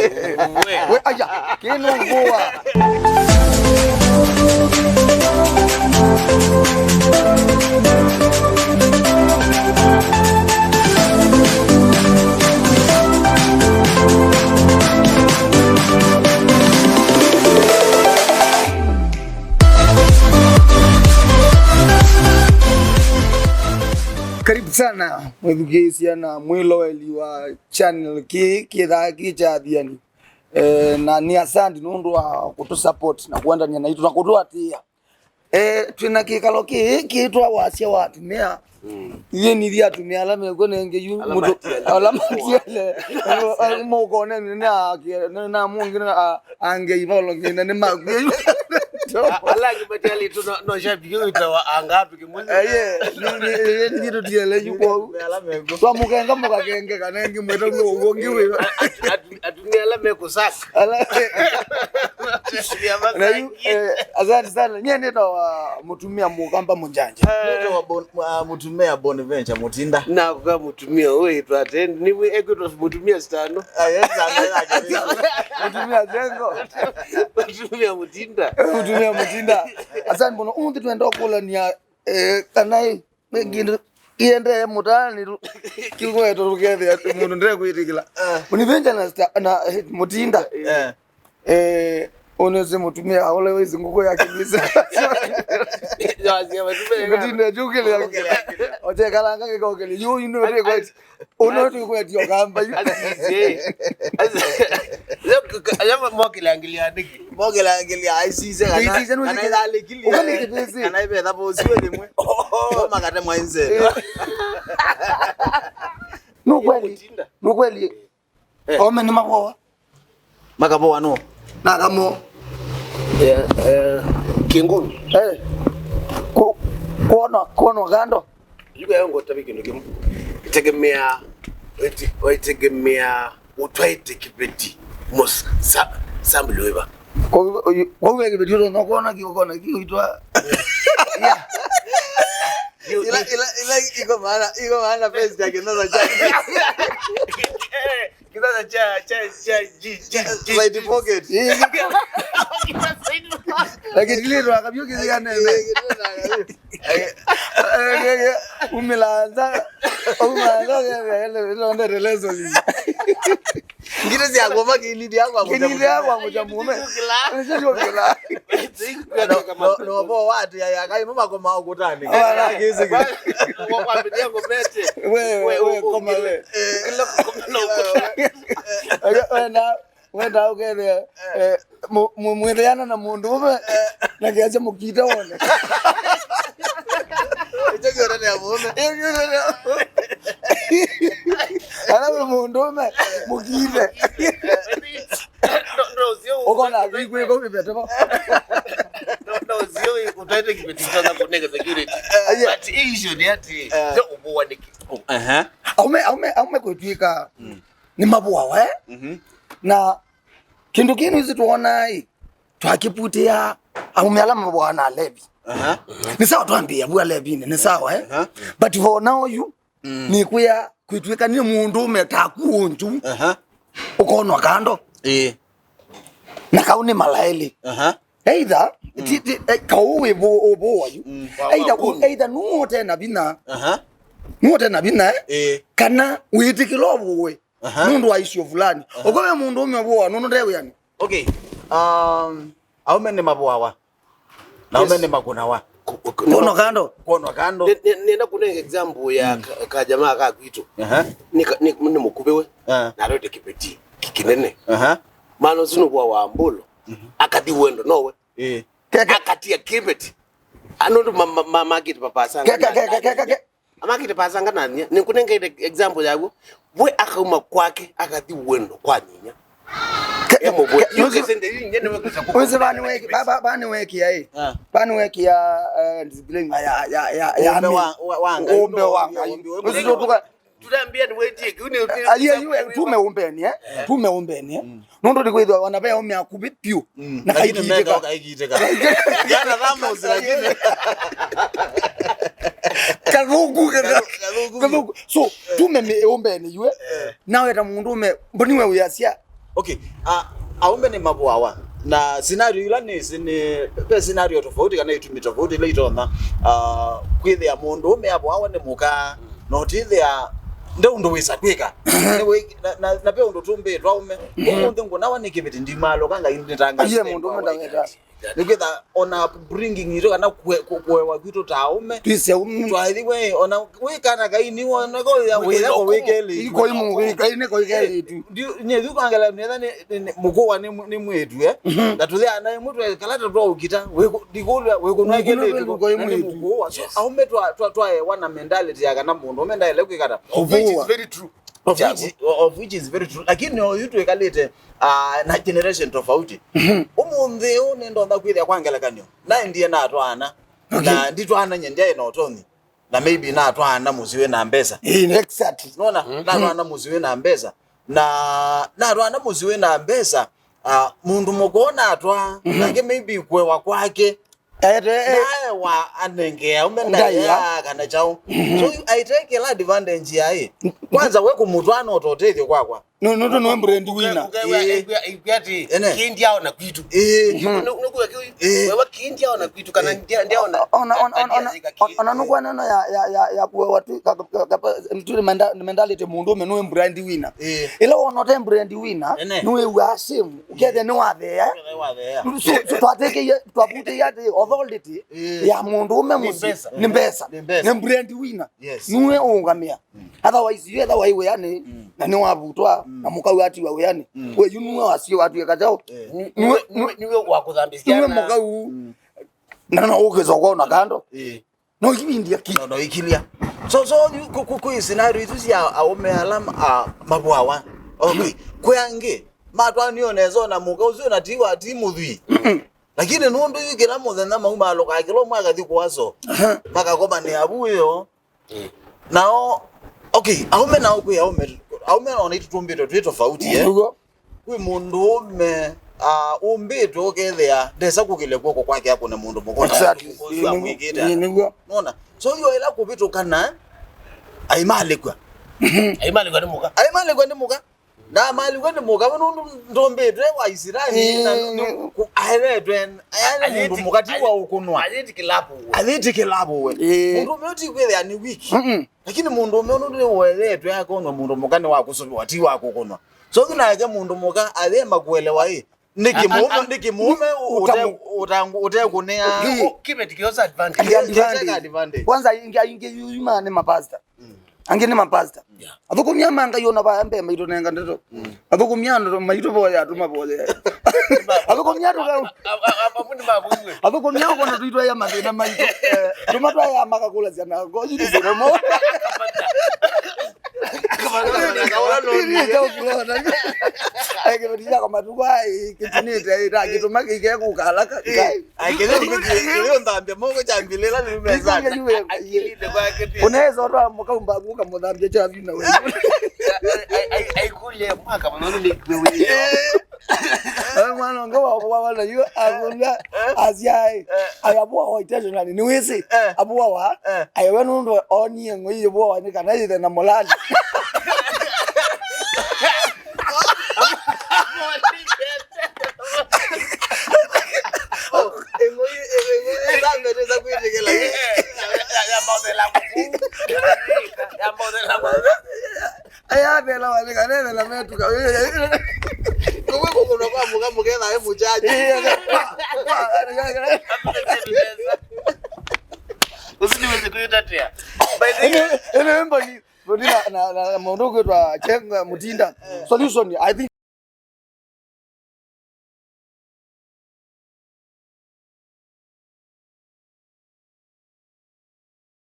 We aya kinungua. Karibu sana mwethugisia na mwiloweli wa channel ki cha Athiani. Na ni asante nundu wa kutusupport na kuandania na itu na kutuatia. Twina kikalo kitwa wasia wa atumia. Iye ni dia atumia alama ko nenge yu mutu alama tiele. Mo ko ne na mungi na ange ibolo ngina ne ma. Alaki batali tu no shabi utawa angapi kimwezi. Ni ndio tiele yuko. Twa mukenga mukakenge kanenge mweta ngongi we. Atumia alama ko saka. Asante sana. Nyene ndo mutumia mukamba munjanja. Wa mutumia Bonaventure mutinda. Na kwa mutumia wewe tu attend ni we ego mutumia stano. Mutumia jengo. Mutumia mutinda. Mutumia mutinda. Asante bono undi twenda kula ni kanai ngine iende mutani kilweto rukethe mundu ndire kuitikila. Bonaventure na mutinda. Onese mutumia ole wezi nguko yake bisa. Mutinda jukile. Ote kalanga kekokele you know re kwa. Ono tu kwa dio kamba. Ayama mokilangilia ndiki. Mokilangilia aisise kana. Kana dale kili. Ukani kipesi. Kana ibe thapo siwe limwe. Makate mwainze. No kweli. Ome ni maboa. Makaboa no. Nakamo Kingoni. Kono gando. Yuko yango tabiki ndio tegemea utwaite kibeti mos sambuliwa. Kwa hiyo kibeti ndo kuona kiona kiitwa. Ila iko maana pesa yake ndio cha. Kizaza cha side pocket. Lakini leo akabio kizigana. Umelanza ndio relezo li. Ngine si agoma kilidi yako amuja mume. Sio kila. No bo watu ya kai mama kwa mao kutani. Kizi. Kwa bidii yangu mete. Wewe koma wewe. Wenda ukele mweleana na mundu ume na kiacha mukita wone. Echeke orane ya mume. Ana mundu ume mukite. Uko na vikwe kwa vipi no zio utaite kibeti sana kunega security. But issue ni ati ndio ubuwa niki. Aume kutwika ni MAVUAWA na kindu kinu hizi tuona hii twakiputia AUME alama bwana lebi. Ni sawa tuambia bwa lebi ni sawa but for now you ni kuya kuitwika ni mundu umetakunju ukono kando na kauni malaili either kauwe bo you either nuote na bina nuote na bina kana uitikilo bwe mundu wa issue fulani okome mundu umebwa nono ndewe yani. Okay, AUME ni MAVUAWA na AUME ni makunawa kono kando nenda kuna example ya ka jamaa ka kwitu ni mukubewe na rote kipeti kikinene mano zino bwa wa ambolo akati wendo nowe akati ya kibeti anondo mama kiti papa sanga amakiti papa sanga nani ni kunenge example yago we akauma kwake akati wendo kwa nyinya Wese bani weki bani weki ya bani weki ya discipline ya ombe wanga wese tuka tunaambia ni wetie kuni tumeumbeni nondo dikwithwa wanapea AUME akubi piu na kaikiteka yana ramo zingine karugu so tumeumbeni yue nawe ta mundu mboniwe uyasia Okay. Aume ni MAVUAWA. Na scenario ilani sini scenario tofauti kana itumi tofauti ile itona kwithe ya mundu ume MAVUAWA ni muka not ile ya ndo wisa kwika na pe ndo tumbe twaume umuntu ngonawa nikibiti ndimalo kanga inditanga iye mundu umendaweta nikwitha ona bringing ito kana kwewa kwito taume twise umu twaithiwe ona wikana kaini wona ko ya wira ko wikeli iko imu kaine ko ikeli tu nye thukangala netha ni mukuwa ni mwetu na tuthi ana mwetu kalata twa ukita ndikulwa wekunwa ikeli ko imu mukuwa so aume twa wana mentality ya kana mundu umenda ile kwikata of which is very true. Of which is very true. Lakini yutu ekalete na generation tofauti. Umunthe unendo ndakwithia kwangela kanyo. Na ndiye na atwana. Na nditwana nyendia ina otoni. Na maybe na atwana muziwe na mbesa. Exactly. Unaona? Na atwana muziwe na mbesa. Na atwana muziwe na mbesa. Mundu mukona atwa. Nake maybe kwewa kwake. Wa anengea umenda ya kana chao. So I take a advantage ya hii. Kwanza we kumutwana ototethio kwakwa. No brand winner. Igati kindi yao na kwitu. Nukuwa wewe kindi yao na kwitu kana ndia ona nukwa neno ya kuwa watu mtu mentality mundu menwe brand winner. Ila wonote brand winner nuwe wasimu ukethe ni wathe so twateke twapute yate authority ya mundu umemusi ni mbesa ni brand winner nuwe ungamia otherwise you otherwise we yani na ni wabutwa na mukau ati wa yani we yunu wasio watu yakajao niwe wakuthambisiana niwe mukau na ugezo kwa na kando no ibindia ki no ikilia so ku scenario itu ya aume alama MAVUAWA okay kwange matwani onezo na muka uzio na tiwa timuthwi lakini nundu yikira muthenya mauma aloka kilo mwaka thikwazo makakoba ni abuyo nao okay aume na uku aume ona itutumbito twi tofauti kwi mundu ume umbito okethea ndesa kukile kwoko kwake hapo na mundu mukona unaona so yo ila kupito kana aimalikwa ni muka na mali kwani muka mundu ndombetwe wa Israeli na airetwe ayani mundu mukati wa ukunwa aliti kilapo we mundu moti kwele ni wiki lakini mundu umeona weletwe yako no mundu mukani wa kusobi wati wako kunwa so kunake mundu muka ale makuelewa hii niki mume utakunea kibeti kiosa advantage kwanza inge yuma ne mapasta angene mapasta avukumya manga yona baambe maito nenga ndeto avukumya ndo maito boya atuma boya avukumya ndo abafundi babumwe avukumya kono tuitwa ya mathina maito tumatwa ya makakula zana goji dizemo Aikebetisha kwa matuwa kitinite ita kitumaki kieku kalaka Kileo ndambia mongo chambilela ni mezaka unaweza watu mwaka umbaguka mwadambia chavi na wewe Aikule mwaka mwanonu likwewe mwana ngawa wana yu akunga aziai ayabuwa wa intentionally niwezi abuwa wa ayawenu ndo oni ngoi abuwa wa nikana yithe na molani ayabela wale kanene la metu ka Kuwe kuna kwa mugena he mujaji usiniweze kuitatia ene mbali na mondogo twa chenga mutinda solution I think